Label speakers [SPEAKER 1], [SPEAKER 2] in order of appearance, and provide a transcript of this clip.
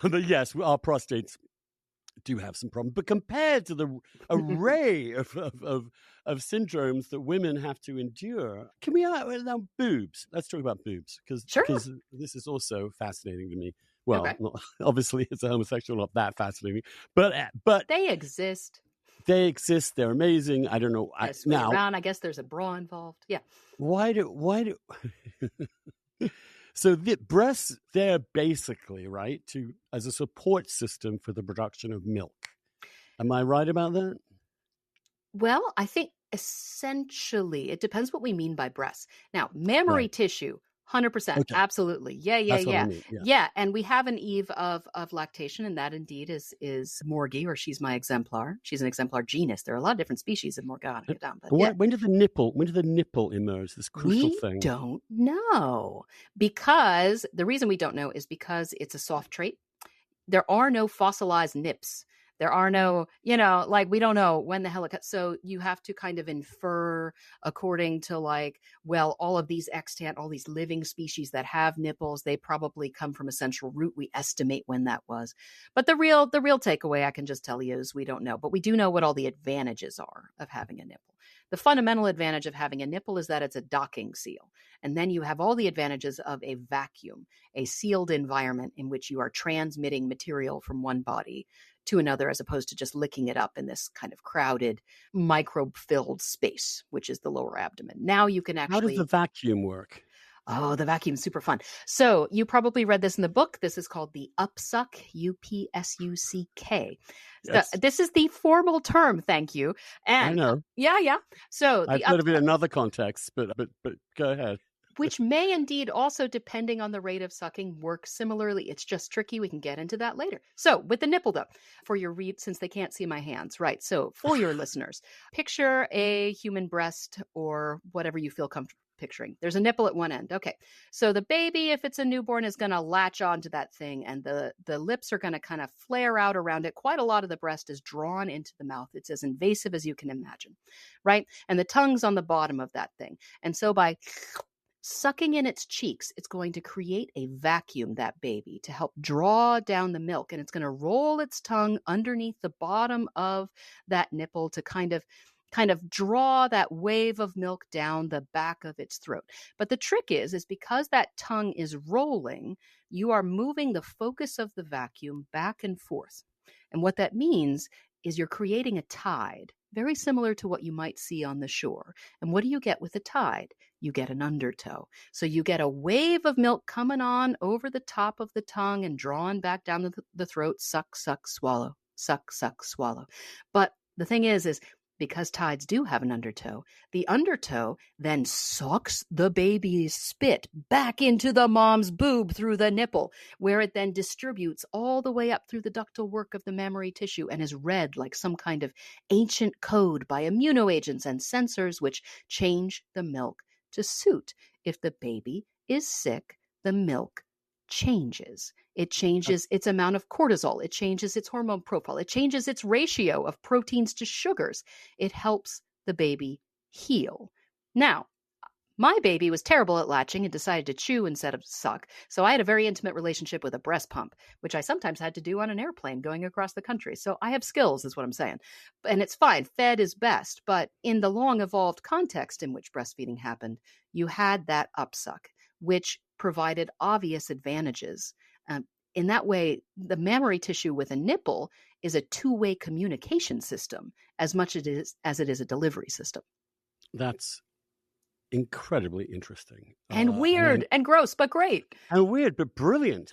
[SPEAKER 1] But yes, our prostates do have some problems. But compared to the array of syndromes that women have to endure, can we now boobs? Let's talk about boobs because
[SPEAKER 2] Sure.
[SPEAKER 1] this is also fascinating to me. Well,
[SPEAKER 2] Okay.
[SPEAKER 1] not, obviously, as a homosexual, not that fascinating, but
[SPEAKER 2] they exist.
[SPEAKER 1] they exist. They're amazing. I don't know.
[SPEAKER 2] Around, I guess there's a bra involved. Yeah.
[SPEAKER 1] Why do so the breasts, they're basically right as a support system for the production of milk. Am I right about that?
[SPEAKER 2] Well, I think essentially it depends what we mean by breasts. Now, mammary tissue, 100%.
[SPEAKER 1] Okay.
[SPEAKER 2] Absolutely. Yeah.
[SPEAKER 1] That's what I mean.
[SPEAKER 2] Yeah. And we have an eve of lactation, and that indeed is Morgie, or she's my exemplar. She's an exemplar genus. There are a lot of different species of Morgana. But
[SPEAKER 1] when did the nipple emerge? This crucial thing.
[SPEAKER 2] We don't know, because the reason we don't know is because it's a soft trait. There are no fossilized nips. There are no, we don't know when the hell it cut. So you have to kind of infer according to all of these extant, all these living species that have nipples, they probably come from a central root. We estimate when that was. But the real takeaway I can just tell you is we don't know. But we do know what all the advantages are of having a nipple. The fundamental advantage of having a nipple is that it's a docking seal. And then you have all the advantages of a vacuum, a sealed environment in which you are transmitting material from one body to another, as opposed to just licking it up in this kind of crowded, microbe-filled space, which is the lower abdomen. Now you can actually...
[SPEAKER 1] How does the vacuum work?
[SPEAKER 2] Oh, the vacuum's super fun. So you probably read this in the book. This is called the upsuck, UPSUCK.
[SPEAKER 1] Yes.
[SPEAKER 2] This is the formal term, thank you. And
[SPEAKER 1] I know.
[SPEAKER 2] Yeah. So
[SPEAKER 1] I've heard of it in another context, but go ahead.
[SPEAKER 2] Which may indeed also, depending on the rate of sucking, work similarly. It's just tricky. We can get into that later. So with the nipple, though, for your read, since they can't see my hands, right? So for your listeners, picture a human breast or whatever you feel comfortable picturing. There's a nipple at one end. Okay. So the baby, if it's a newborn, is going to latch onto that thing, and the lips are going to kind of flare out around it. Quite a lot of the breast is drawn into the mouth. It's as invasive as you can imagine, right? And the tongue's on the bottom of that thing. And so by sucking in its cheeks, it's going to create a vacuum, that baby, to help draw down the milk. And it's going to roll its tongue underneath the bottom of that nipple to kind of draw that wave of milk down the back of its throat. But the trick is because that tongue is rolling, you are moving the focus of the vacuum back and forth. And what that means is you're creating a tide, very similar to what you might see on the shore. And what do you get with a tide? You get an undertow. So you get a wave of milk coming on over the top of the tongue and drawn back down the throat. Suck, suck, swallow. Suck, suck, swallow. But the thing is because tides do have an undertow, the undertow then sucks the baby's spit back into the mom's boob through the nipple, where it then distributes all the way up through the ductal work of the mammary tissue and is read like some kind of ancient code by immunoagents and sensors, which change the milk to suit. If the baby is sick, the milk changes. It changes its amount of cortisol. It changes its hormone profile. It changes its ratio of proteins to sugars. It helps the baby heal. Now, my baby was terrible at latching and decided to chew instead of suck. So I had a very intimate relationship with a breast pump, which I sometimes had to do on an airplane going across the country. So I have skills, is what I'm saying. And it's fine. Fed is best. But in the long evolved context in which breastfeeding happened, you had that upsuck, which provided obvious advantages. In that way, the mammary tissue with a nipple is a two-way communication system as much as it is a delivery system.
[SPEAKER 1] That's incredibly interesting.
[SPEAKER 2] And weird and gross, but great.
[SPEAKER 1] And weird, but brilliant.